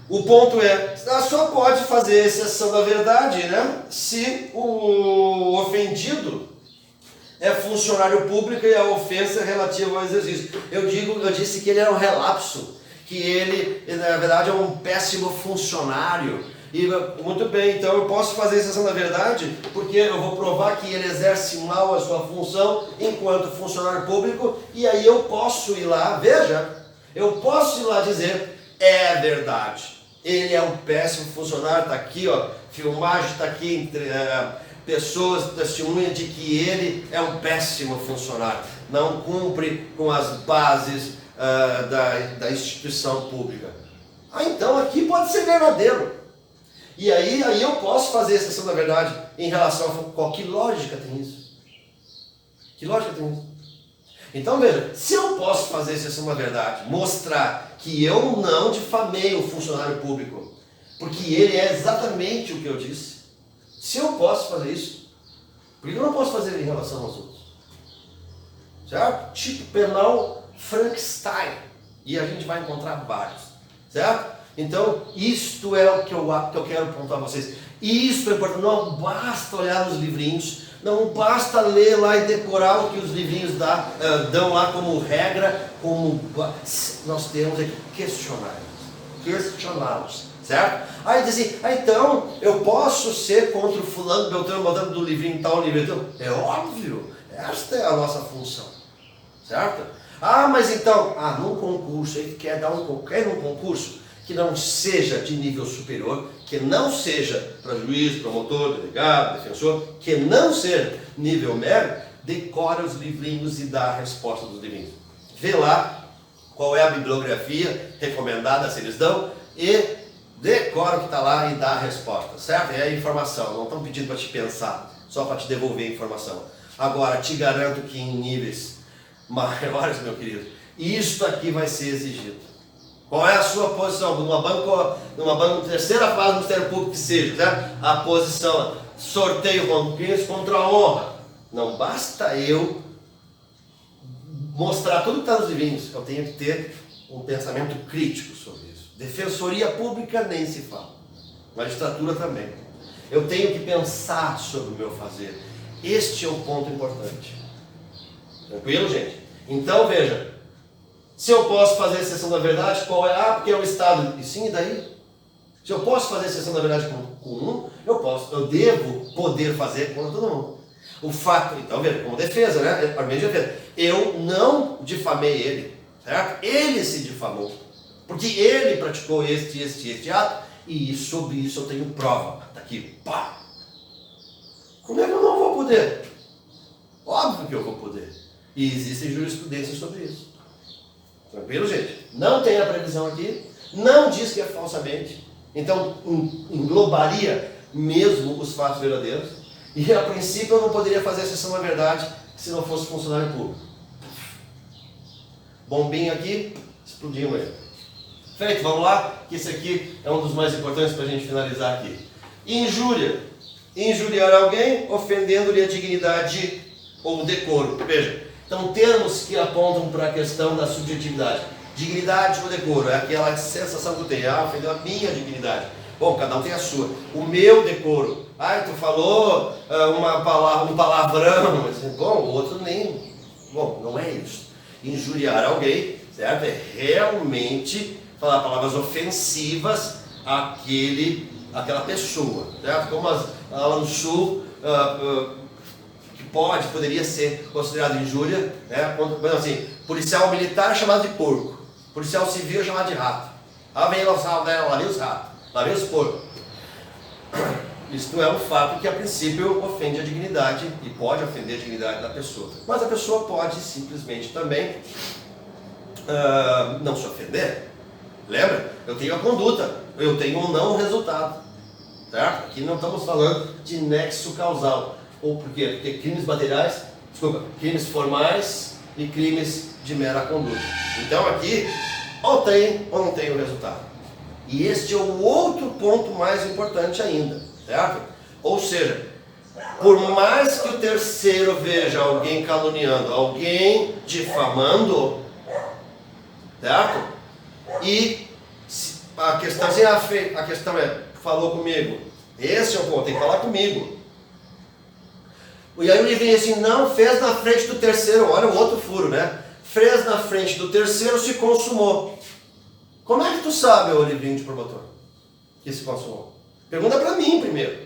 o ponto é, só pode fazer exceção da verdade, né, se o ofendido é funcionário público e a ofensa é relativa ao exercício. Eu disse que ele era um relapso, que ele, na verdade, é um péssimo funcionário. E, muito bem, então eu posso fazer exceção da verdade, porque eu vou provar que ele exerce mal a sua função enquanto funcionário público, e aí eu posso ir lá, veja, eu posso ir lá dizer, é verdade, ele é um péssimo funcionário, está aqui, ó, filmagem está aqui, entre pessoas testemunham de que ele é um péssimo funcionário, não cumpre com as bases da instituição pública. Então aqui pode ser verdadeiro. E aí eu posso fazer exceção da verdade em relação a que lógica tem isso? Que lógica tem isso? Então veja, se eu posso fazer exceção da verdade, mostrar que eu não difamei o funcionário público, porque ele é exatamente o que eu disse, se eu posso fazer isso, por que eu não posso fazer em relação aos outros? Certo? Tipo penal Frankenstein. E a gente vai encontrar vários. Certo? Então, isto é o que eu quero apontar a vocês. Isto é importante. Não basta olhar nos livrinhos, não basta ler lá e decorar o que os livrinhos dão lá como regra, nós temos que questioná-los, certo? Aí diz assim, então eu posso ser contra o fulano, beltrano, botando do livrinho tal, livrinho tal. É óbvio, esta é a nossa função, certo? Mas então, num concurso, ele quer dar um concurso que não seja de nível superior, que não seja para juiz, promotor, delegado, defensor, que não seja nível médio, decora os livrinhos e dá a resposta dos livrinhos. Vê lá qual é a bibliografia recomendada, se eles dão, e decora o que está lá e dá a resposta, certo? É a informação, não estão pedindo para te pensar, só para te devolver a informação. Agora, te garanto que em níveis maiores, meu querido, isto aqui vai ser exigido. Qual é a sua posição? Numa terceira fase do Ministério Público que seja, certo? A posição, sorteio contra a honra. Não basta eu mostrar tudo que está nos livrinhos, eu tenho que ter um pensamento crítico sobre isso. Defensoria Pública nem se fala. Magistratura também. Eu tenho que pensar sobre o meu fazer. Este é o ponto importante. Tranquilo, gente? Então, veja. Se eu posso fazer exceção da verdade, qual é? Porque é o Estado. E sim, e daí? Se eu posso fazer exceção da verdade com um, eu devo poder fazer com todo mundo. O fato, então, veja, como defesa, né? Para mim, defesa. Eu não difamei ele, certo? Ele se difamou. Porque ele praticou este ato, e sobre isso eu tenho prova. Está aqui, pá! Como é que eu não vou poder? Óbvio que eu vou poder. E existem jurisprudências sobre isso. Tranquilo, gente? Não tem a previsão aqui, não diz que é falsamente, então englobaria mesmo os fatos verdadeiros. E a princípio eu não poderia fazer exceção à verdade se não fosse funcionário público. Bombinho aqui, explodiu ele. Feito, vamos lá, que esse aqui é um dos mais importantes para a gente finalizar aqui. Injúria. Injuriar alguém, ofendendo-lhe a dignidade ou decoro. Veja, então termos que apontam para a questão da subjetividade. Dignidade ou decoro, é aquela sensação que eu tenho, ofendeu a minha dignidade. Bom, cada um tem a sua. O meu decoro. Tu falou uma palavra, um palavrão. Mas, bom, o outro nem. Bom, não é isso. Injuriar alguém, certo? É realmente falar palavras ofensivas àquela pessoa, certo? Como lá no Sul, que poderia ser considerado injúria, né? Quando, assim, policial militar é chamado de porco, policial civil é chamado de rato. Vem lá vem os ratos, lá vem os porcos. Isto é um fato que a princípio ofende a dignidade e pode ofender a dignidade da pessoa. Mas a pessoa pode simplesmente também não se ofender. Lembra? Eu tenho a conduta, eu tenho um não resultado. Certo? Aqui não estamos falando de nexo causal. Ou por quê? Porque crimes formais e crimes de mera conduta. Então aqui, ou tem ou não tem o resultado. E este é o outro ponto mais importante ainda. Certo? Ou seja, por mais que o terceiro veja alguém caluniando, alguém difamando, certo? E a questão, assim, a questão é, falou comigo, esse é o ponto, tem que falar comigo. E aí ele vem assim, não, fez na frente do terceiro, olha o outro furo, né? Fez na frente do terceiro, se consumou. Como é que tu sabe, ô livrinho de promotor, que se consumou? Pergunta para mim primeiro.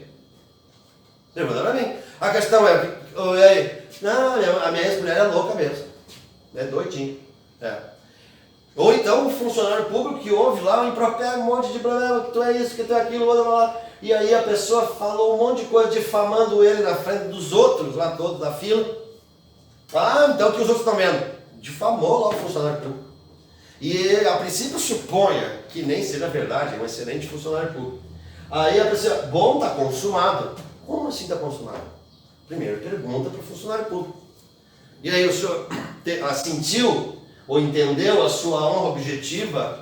Pergunta para mim. A questão é, não, a minha ex-mulher é louca mesmo. É doidinho. Ou então o funcionário público que ouve lá, impropério, um monte de problema, que tu é isso, que tu é aquilo, blá, blá, blá. E aí a pessoa falou um monte de coisa difamando ele na frente dos outros, lá todos da fila. Então o que os outros estão vendo? Difamou lá o funcionário público. E a princípio suponha que nem seja verdade, é um excelente funcionário público. Aí a pessoa, bom, está consumado. Como assim está consumado? Primeiro pergunta para o funcionário público. E aí o senhor sentiu ou entendeu a sua honra objetiva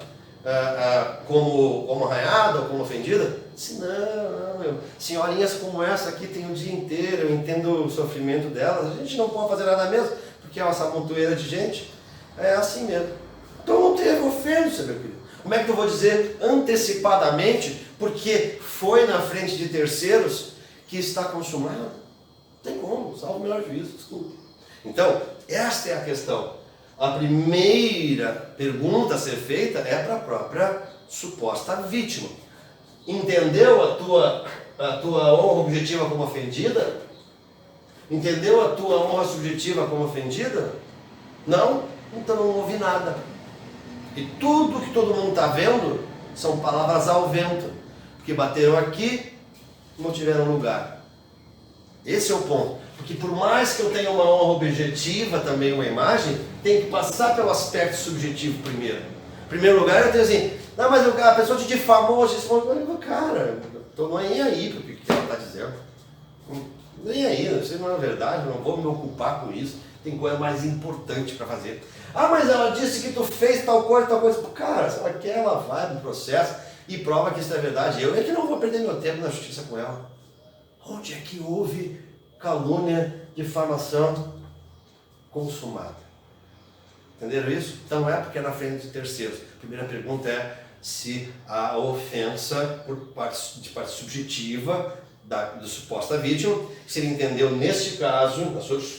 como arranhada ou como ofendida? Disse, não, meu. Senhorinhas como essa aqui tem o dia inteiro, eu entendo o sofrimento delas, a gente não pode fazer nada mesmo, porque é essa montoeira de gente, é assim mesmo. Então não teve ofensa, meu querido. Como é que eu vou dizer antecipadamente, porque foi na frente de terceiros que está consumado? Não tem como, salvo o melhor juízo, desculpe. Então, esta é a questão. A primeira pergunta a ser feita é para a própria suposta vítima. Entendeu a tua honra objetiva como ofendida? Entendeu a tua honra subjetiva como ofendida? Não? Então não ouvi nada. E tudo que todo mundo está vendo são palavras ao vento, porque bateram aqui e não tiveram lugar. Esse é o ponto. Porque por mais que eu tenha uma honra objetiva, também uma imagem, tem que passar pelo aspecto subjetivo primeiro. Em primeiro lugar, eu tenho assim, não, mas a pessoa te difamou, cara, estou nem aí para o que ela está dizendo. Nem aí, isso não é verdade, não vou me ocupar com isso. Tem coisa mais importante para fazer. Mas ela disse que tu fez tal coisa. Cara, se ela quer, ela vai no processo e prova que isso é verdade. Eu é que não vou perder meu tempo na justiça com ela. Onde é que houve calúnia, difamação consumada? Entenderam isso? Então é porque é na frente de terceiros. A primeira pergunta é se a ofensa de parte subjetiva da suposta vítima, se ele entendeu neste caso,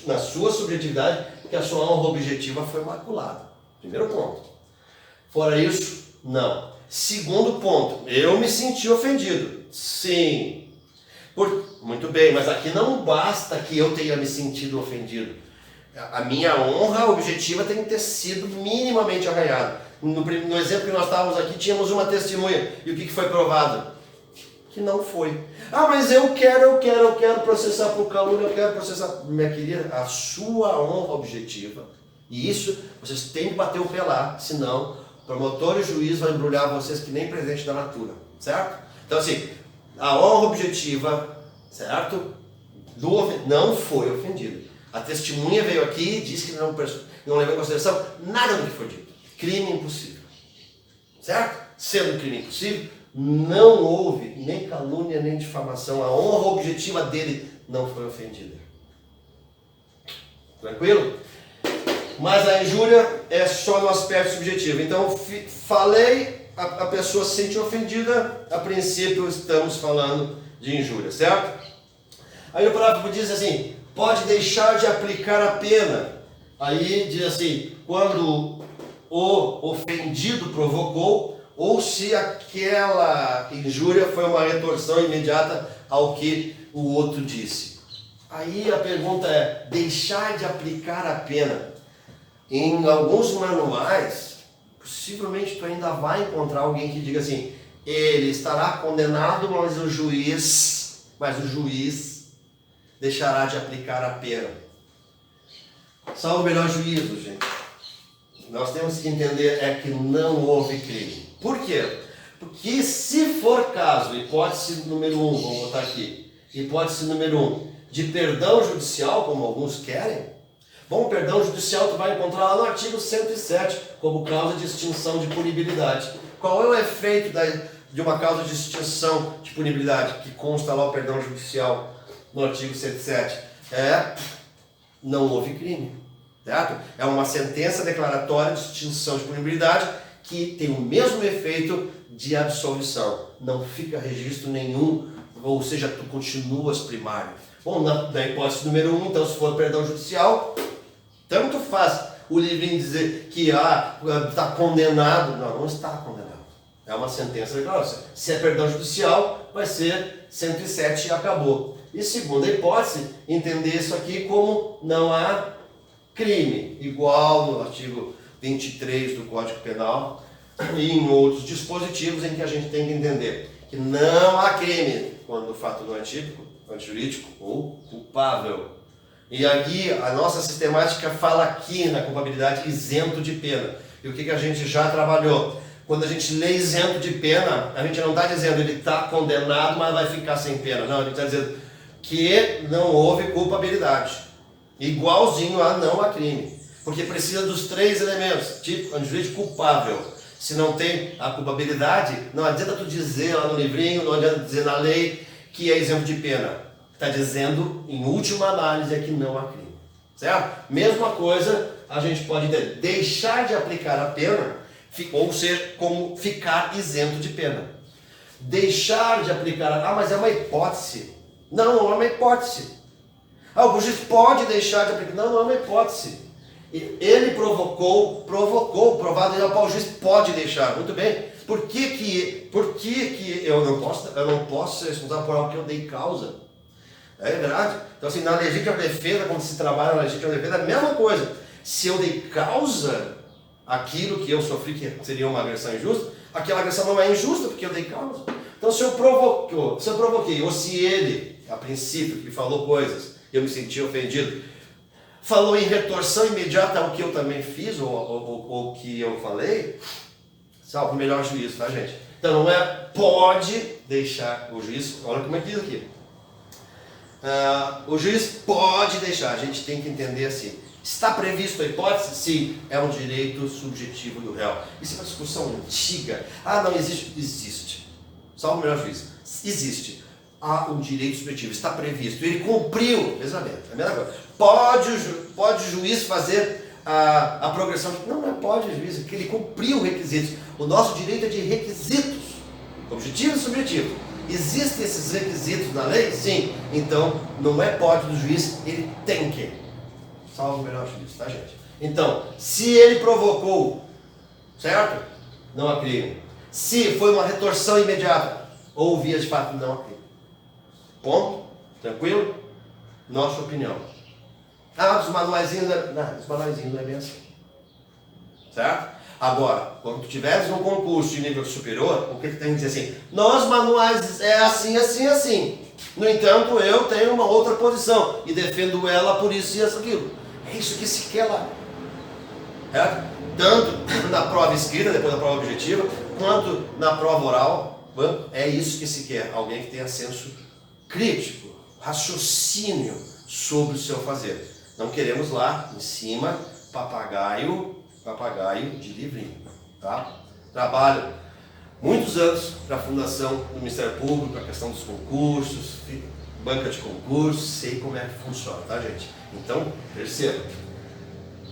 na sua subjetividade, que a sua honra objetiva foi maculada. Primeiro ponto. Fora isso, não. Segundo ponto, eu me senti ofendido. Sim. Muito bem, mas aqui não basta que eu tenha me sentido ofendido. A minha honra objetiva tem que ter sido minimamente arranhada. No exemplo que nós estávamos aqui, tínhamos uma testemunha. E o que foi provado? Que não foi. Mas eu quero processar por calúnia, eu quero processar. Minha querida, a sua honra objetiva, e isso vocês têm que bater o pé lá, senão o promotor e o juiz vão embrulhar vocês que nem presente da natura, certo? Então assim, a honra objetiva, certo? não foi ofendido. A testemunha veio aqui e disse que não levou em consideração nada do que foi dito. Crime impossível. Certo? Sendo crime impossível, não houve nem calúnia nem difamação. A honra objetiva dele não foi ofendida. Tranquilo? Mas a injúria é só no aspecto subjetivo. Então, falei, a pessoa se sente ofendida, a princípio estamos falando de injúria, certo? Aí o parágrafo diz assim, pode deixar de aplicar a pena. Aí diz assim, quando o ofendido provocou, ou se aquela injúria foi uma retorção imediata ao que o outro disse. Aí a pergunta é, deixar de aplicar a pena. Em alguns manuais, possivelmente tu ainda vai encontrar alguém que diga assim, ele estará condenado, mas o juiz deixará de aplicar a pena. Salvo o melhor juízo, gente. Nós temos que entender é que não houve crime. Por quê? Porque se for caso, hipótese número 1, vamos botar aqui, hipótese número 1, de perdão judicial, como alguns querem, bom, perdão judicial tu vai encontrar lá no artigo 107, como causa de extinção de punibilidade. Qual é o efeito de uma causa de extinção de punibilidade, que consta lá o perdão judicial no artigo 107? Não houve crime, certo? É uma sentença declaratória de extinção de punibilidade que tem o mesmo efeito de absolvição. Não fica registro nenhum, ou seja, tu continuas primário. Bom, na hipótese número 1, então, se for perdão judicial, tanto faz o livrinho dizer que está condenado. Não está condenado. É uma sentença declaratória. Se é perdão judicial, vai ser 107 e acabou. E segunda hipótese, entender isso aqui como não há crime, igual no artigo 23 do Código Penal e em outros dispositivos em que a gente tem que entender que não há crime quando o fato não é típico, antijurídico ou culpável. E aqui a nossa sistemática fala aqui na culpabilidade isento de pena. E o que a gente já trabalhou? Quando a gente lê isento de pena, a gente não está dizendo ele está condenado, mas vai ficar sem pena. Não, a gente está dizendo que não houve culpabilidade. Igualzinho a não há crime. Porque precisa dos 3 elementos. Tipo, antijurídico, culpável. Se não tem a culpabilidade, não adianta tu dizer lá no livrinho, não adianta dizer na lei que é isento de pena. Está dizendo, em última análise, é que não há crime. Certo? Mesma coisa, a gente pode deixar de aplicar a pena, ou seja, como ficar isento de pena. Deixar de aplicar, mas é uma hipótese. Não é uma hipótese. O juiz pode deixar de aplicar. Não é uma hipótese. Ele provocou, provado, o juiz pode deixar. Muito bem. Por que eu não posso ser responsável por algo que eu dei causa? É verdade? Então, assim, na legítima defesa, quando se trabalha na legítima defesa, é a mesma coisa. Se eu dei causa àquilo que eu sofri, que seria uma agressão injusta, aquela agressão não é injusta porque eu dei causa. Então, se eu provoquei, ou se ele, a princípio, que falou coisas, eu me senti ofendido, falou em retorção imediata ao que eu também fiz, ou que eu falei, salvo o melhor juízo, tá, gente? Então, não é pode deixar o juiz, olha como é que diz aqui. O juiz pode deixar, a gente tem que entender assim. Está previsto a hipótese? Sim, é um direito subjetivo do réu. Isso é uma discussão antiga. Não existe. Existe. Salvo o melhor juiz. Existe. Há um direito subjetivo, está previsto. Ele cumpriu, pensamento, é a mesma coisa. Pode o juiz fazer a progressão? Não pode o juiz, porque ele cumpriu requisitos. O nosso direito é de requisitos, objetivo e subjetivo. Existem esses requisitos na lei? Sim. Então, não é pode do juiz, ele tem que. Salvo o melhor juiz, tá, gente? Então, se ele provocou, certo? Não há crime. Se foi uma retorção imediata, ou via de fato, não há crime. Ponto? Tranquilo? Nossa opinião. Dos manuaizinhos, os manuaizinhos não é bem assim. Certo? Agora, quando tu tiveres um concurso de nível superior, o que tu tem que dizer assim? Nós manuais é assim, assim, assim. No entanto, eu tenho uma outra posição e defendo ela por isso e aquilo. É isso que se quer lá. Certo? Tanto na prova escrita, depois da prova objetiva, quanto na prova oral, é isso que se quer. Alguém que tenha senso crítico. raciocínio sobre o seu fazer. Não queremos lá em cima papagaio de livrinho, tá? Trabalho muitos anos para a fundação do Ministério Público, a questão dos concursos, banca de concursos, sei como é que funciona, tá, gente? Então, perceba,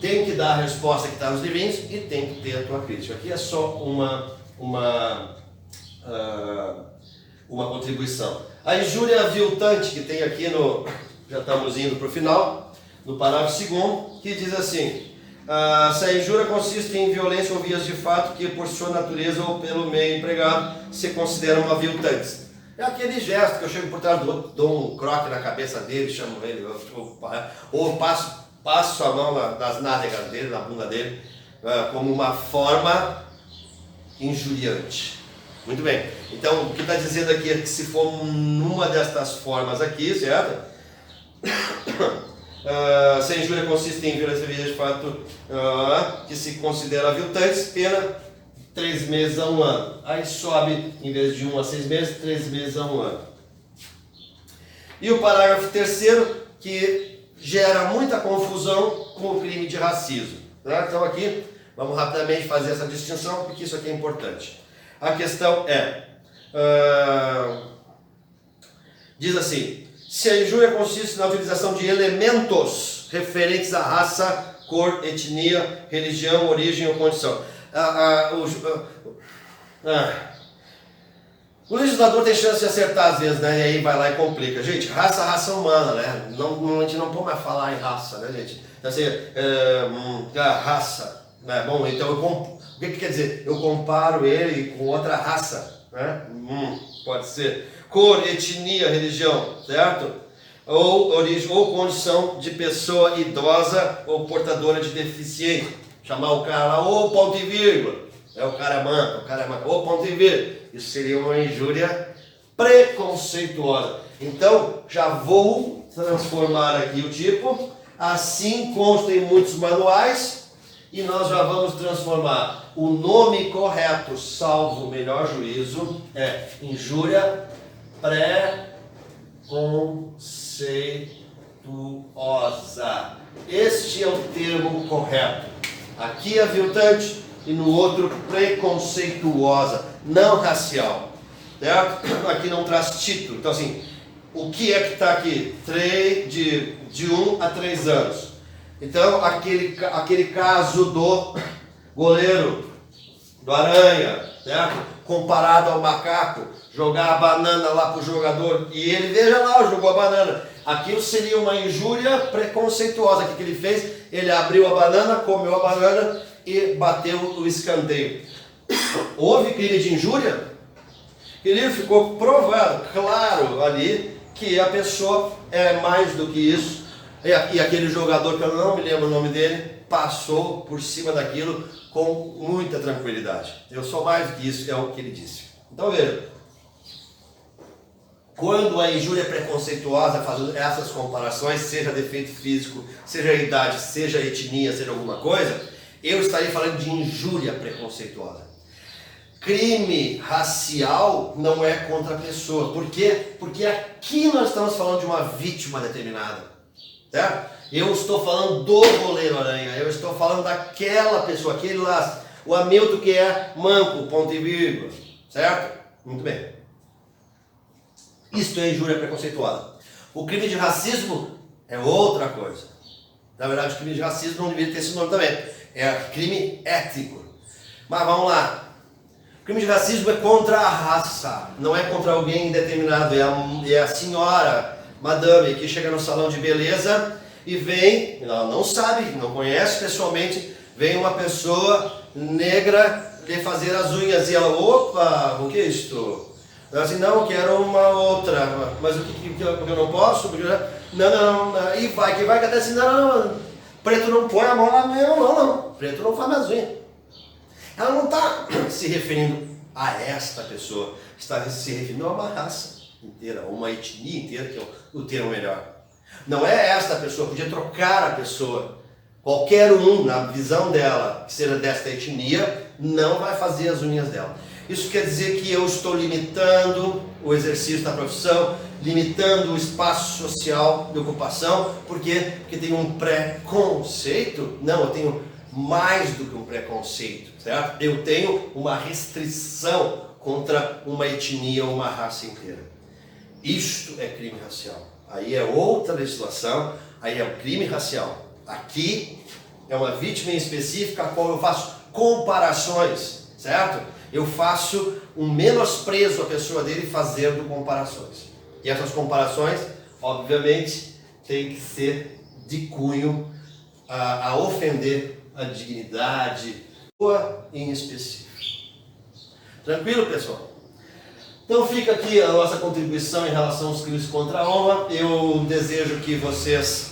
tem que dar a resposta que está nos livrinhos e tem que ter a tua crítica. Aqui é só uma contribuição. A injúria aviltante que tem aqui no, já estamos indo para o final, no parágrafo 2º, que diz assim: se a injúria consiste em violência ou vias de fato que por sua natureza ou pelo meio empregado se consideram aviltantes. É aquele gesto que eu chego por trás do outro, dou um croque na cabeça dele, chamo ele, ou passo a mão nas nádegas dele, na bunda dele, como uma forma injuriante. Muito bem, então o que está dizendo aqui é que se for numa destas formas aqui, certo? Se a injúria consiste em violência de fato que se considera aviltantes, pena 3 meses a 1 ano. Aí sobe, em vez de 1 a 6 meses, 3 meses a 1 ano. E o parágrafo 3º, que gera muita confusão com o crime de racismo. Tá? Então aqui, vamos rapidamente fazer essa distinção, porque isso aqui é importante. A questão é, diz assim: se a injúria consiste na utilização de elementos referentes à raça, cor, etnia, religião, origem ou condição. O legislador tem chance de acertar às vezes, né? E aí vai lá e complica. Gente, raça humana, né? A gente não pode mais falar em raça, né, gente? Então, assim, raça. Né? Bom, então o que quer dizer? Eu comparo ele com outra raça, né? Pode ser. Cor, etnia, religião, certo? Ou origem ou condição de pessoa idosa ou portadora de deficiência. Chamar o cara lá, ô ponto e vírgula. O cara é manco, ô ponto e vírgula. Isso seria uma injúria preconceituosa. Então, já vou transformar aqui o tipo. Assim consta em muitos manuais. E nós já vamos transformar o nome correto, salvo o melhor juízo, é injúria preconceituosa. Este é o termo correto. Aqui aviltante e no outro preconceituosa, não racial. Certo? Aqui não traz título. Então assim, o que é que está aqui? De 1 a 3 anos. Então aquele caso do goleiro, do Aranha, certo? Comparado ao macaco, jogar a banana lá para o jogador e ele, veja lá, jogou a banana. Aquilo seria uma injúria preconceituosa. O que ele fez? Ele abriu a banana, comeu a banana e bateu o escanteio. Houve crime de injúria? Ele ficou provado, claro, ali, que a pessoa é mais do que isso. E aquele jogador, que eu não me lembro o nome dele, passou por cima daquilo com muita tranquilidade. Eu sou mais do que isso, é o que ele disse. Então veja, quando a injúria preconceituosa, fazendo essas comparações, seja defeito físico, seja idade, seja etnia, seja alguma coisa, eu estaria falando de injúria preconceituosa. Crime racial não é contra a pessoa. Por quê? Porque aqui nós estamos falando de uma vítima determinada. Certo? Eu estou falando do goleiro Aranha, eu estou falando daquela pessoa, aquele lá, o Hamilton que é manco, ponto e vírgula, certo? Muito bem. Isto é injúria preconceituosa. O crime de racismo é outra coisa. Na verdade, o crime de racismo não deveria ter esse nome também. É crime étnico. Mas vamos lá. O crime de racismo é contra a raça, não é contra alguém determinado. É a senhora, madame, que chega no salão de beleza e vem, ela não sabe, não conhece pessoalmente, vem uma pessoa negra lhe fazer as unhas e ela, opa, o que é isto? Ela assim, não, quero uma outra, mas o que eu não posso? Não, e vai, que até assim, não, preto não põe a mão na minha mão, não, preto não faz mais unha. Ela não está se referindo a esta pessoa, está se referindo a uma raça inteira, uma etnia inteira, que é o termo melhor. Não é esta pessoa, podia trocar a pessoa. Qualquer um, na visão dela, que seja desta etnia, não vai fazer as unhas dela. Isso quer dizer que eu estou limitando o exercício da profissão, limitando o espaço social de ocupação. Por quê? Porque tem um preconceito. Não, eu tenho mais do que um preconceito, certo? Eu tenho uma restrição contra uma etnia ou uma raça inteira. Isto é crime racial. Aí é outra legislação, aí é o crime racial. Aqui é uma vítima em específica a qual eu faço comparações, certo? Eu faço um menosprezo à pessoa dele fazendo comparações. E essas comparações, obviamente, têm que ser de cunho a ofender a dignidade em específico. Tranquilo, pessoal? Então fica aqui a nossa contribuição em relação aos crimes contra a honra. Eu desejo que vocês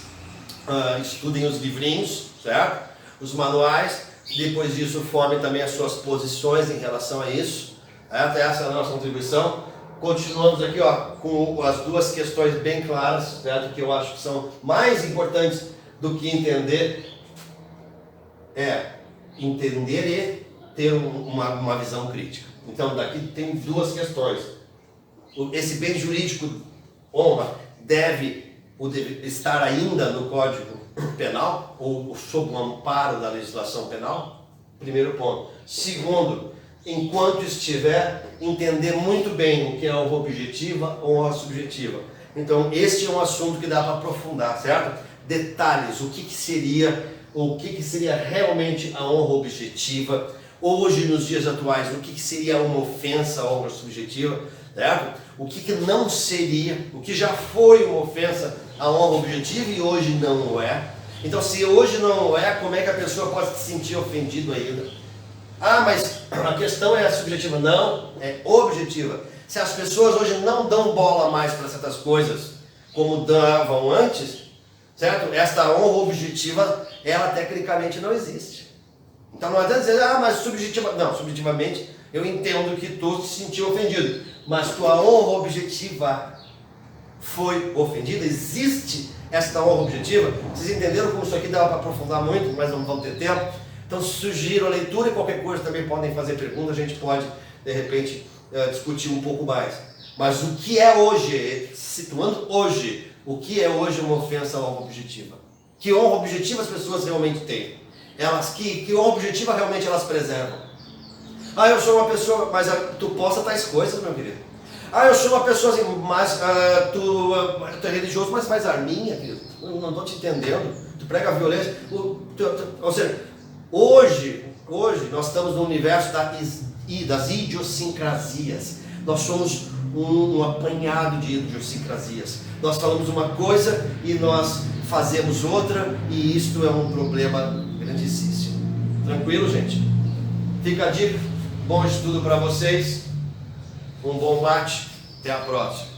estudem os livrinhos, certo? Os manuais. Depois disso, formem também as suas posições em relação a isso. Certo? Essa é a nossa contribuição. Continuamos aqui com as duas questões bem claras, certo? Que eu acho que são mais importantes do que entender. Entender e ter uma visão crítica. Então, daqui tem duas questões. Esse bem jurídico, honra, deve estar ainda no Código Penal ou sob o amparo da legislação penal? Primeiro ponto. Segundo, enquanto estiver, entender muito bem o que é honra objetiva ou honra subjetiva. Então, este é um assunto que dá para aprofundar, certo? Detalhes, o que seria realmente a honra objetiva, hoje nos dias atuais, o que seria uma ofensa à honra subjetiva, certo? O que não seria, o que já foi uma ofensa à honra objetiva e hoje não é. Então, se hoje não é, como é que a pessoa pode se sentir ofendido ainda? Ah, mas a questão é subjetiva. Não, é objetiva. Se as pessoas hoje não dão bola mais para certas coisas como davam antes, certo? Esta honra objetiva, ela tecnicamente não existe. Então não adianta dizer, mas subjetiva. Não, subjetivamente eu entendo que tu se sentiu ofendido, mas tua honra objetiva foi ofendida. Existe esta honra objetiva. Vocês entenderam como isso aqui dava para aprofundar muito, mas não vamos ter tempo. Então sugiro a leitura e qualquer coisa também podem fazer pergunta, a gente pode de repente discutir um pouco mais. Mas o que é hoje, situando hoje, o que é hoje uma ofensa à honra objetiva? Que honra objetiva as pessoas realmente têm? Que honra objetiva realmente elas preservam? Ah, eu sou uma pessoa, mas tu posta tais coisas, meu querido. Ah, eu sou uma pessoa assim, mas tu é religioso, mas faz arminha, querido. Eu não estou te entendendo. Tu prega a violência. Ou seja, hoje nós estamos no universo das idiosincrasias. Nós somos um apanhado de idiosincrasias. Nós falamos uma coisa e nós fazemos outra, e isto é um problema grandíssimo. Tranquilo, gente? Fica a dica. Bom estudo para vocês. Um bom mate. Até a próxima.